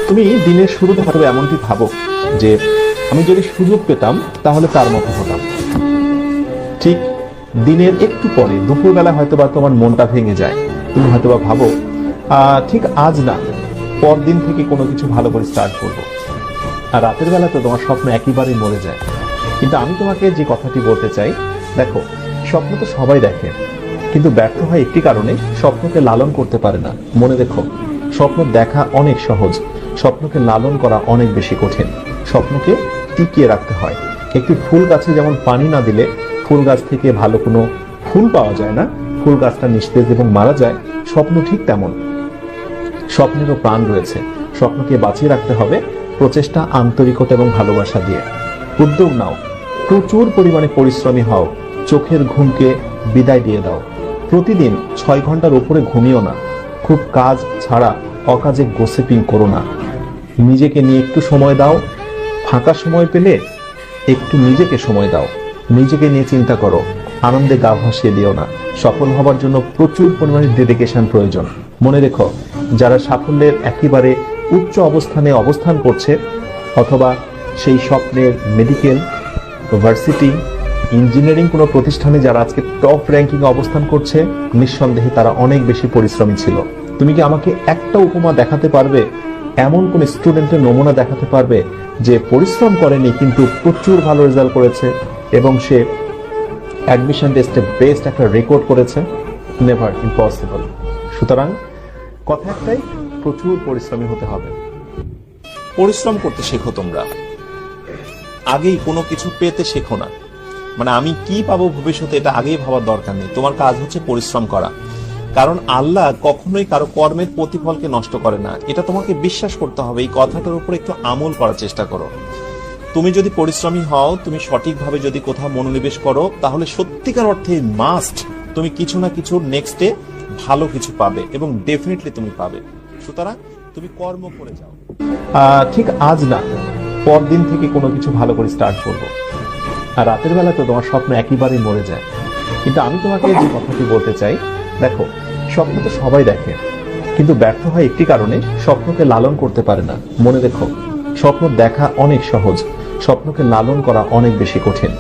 তুমি দিনের শুরুতে হয়তো এমনটি ভাবো যে আমি যদি সুযোগ পেতাম তাহলে তার মতো হতাম। ঠিক দিনের একটু পরে দুপুরবেলা হয়তোবা তোমার মনটা ভেঙে যায়। তুমি হয়তোবা ভাবো ঠিক আজ না, পরদিন থেকে কোনো কিছু ভালো করে স্টার্ট করবো। আর রাতের বেলা তো তোমার স্বপ্ন একেবারেই মরে যায়। কিন্তু আমি তোমাকে যে কথাটি বলতে চাই, দেখো, স্বপ্ন তো সবাই দেখে, কিন্তু ব্যর্থ হয় একটি কারণে, স্বপ্নকে লালন করতে পারে না। মনে রেখো, স্বপ্ন দেখা অনেক সহজ, স্বপ্নকে লালন করা অনেক বেশি কঠিন। স্বপ্নকে টিকিয়ে রাখতে হয়। একটি ফুল গাছে যেমন পানি না দিলে ফুল গাছ থেকে ভালো কোনো ফুল পাওয়া যায় না, ফুল গাছটা নিস্তেজ এবং মারা যায়, স্বপ্ন ঠিক তেমন। স্বপ্নেরও প্রাণ রয়েছে। স্বপ্নকে বাঁচিয়ে রাখতে হবে প্রচেষ্টা, আন্তরিকতা এবং ভালোবাসা দিয়ে। উদ্যোগ নাও, প্রচুর পরিমাণে পরিশ্রমী হও, চোখের ঘুমকে বিদায় দিয়ে দাও। প্রতিদিন 6 ঘন্টার উপরে ঘুমিও না। খুব কাজ ছাড়া অকাজে গোসিপিং করো না। নিজেকে নিয়ে একটু সময় দাও। ফাঁকা সময় পেলে একটু নিজেকে সময় দাও। নিজেকে নিয়ে চিন্তা করো, আনন্দে গা ভাসিয়ে দিও না। সফল হবার জন্য প্রচুর পরিমাণে ডেডিকেশন প্রয়োজন। মনে রেখো, যারা সাফল্যের একেবারে উচ্চ অবস্থানে অবস্থান করছে, অথবা সেই স্বপ্নের মেডিকেল, ভার্সিটি, ইঞ্জিনিয়ারিং কোনো প্রতিষ্ঠানে যারা আজকে টপ র্যাঙ্কিং অবস্থান করছে, নিঃসন্দেহে তারা অনেক বেশি পরিশ্রমী ছিল। তুমি কি আমাকে একটা উপমা দেখাতে পারবে, এমন কোন স্টুডেন্টের নমুনা দেখাতে পারবে যে পরিশ্রম করেনি কিন্তু প্রচুর ভালো রেজাল্ট করেছে এবং সে অ্যাডমিশন টেস্টে বেস্ট একটা রেকর্ড করেছে? Never, impossible. সুতরাং কথা একটাই, প্রচুর পরিশ্রমী হতে হবে। পরিশ্রম করতে শেখো। তোমরা আগেই কোনো কিছু পেতে শেখো না। মানে আমি কি পাবো ভবিষ্যতে এটা আগেই ভাবার দরকার নেই। তোমার কাজ হচ্ছে পরিশ্রম করা। কারণ আল্লাহ কখনোই কারো কর্মের প্রতিফলকে নষ্ট করে না। এটা তোমাকে বিশ্বাস করতে হবে। এই কথাটার উপর একটু আমল করার চেষ্টা করো। তুমি যদি পরিশ্রমী হও, তুমি সঠিকভাবে যদি কোথাও মনোনিবেশ করো, তাহলে সত্যিকার অর্থে মাস্ট তুমি কিছু না কিছু নেক্সটে ভালো কিছু পাবে এবং ডেফিনেটলি তুমি পাবে। সুতরাং তুমি কর্ম করে যাও। ঠিক আজ না, পরদিন থেকে কোনো কিছু ভালো করে স্টার্ট করবো। আর রাতের বেলা তো তোমার স্বপ্ন একেবারেই মরে যায়। কিন্তু আমি তোমাকে যে কথাটি বলতে চাই, দেখো, স্বপ্ন তো সবাই দেখে, কিন্তু ব্যর্থ হয় একটি কারণে, স্বপ্নকে লালন করতে পারে না। মনে রেখো, স্বপ্ন দেখা অনেক সহজ, স্বপ্নকে লালন করা অনেক বেশি কঠিন।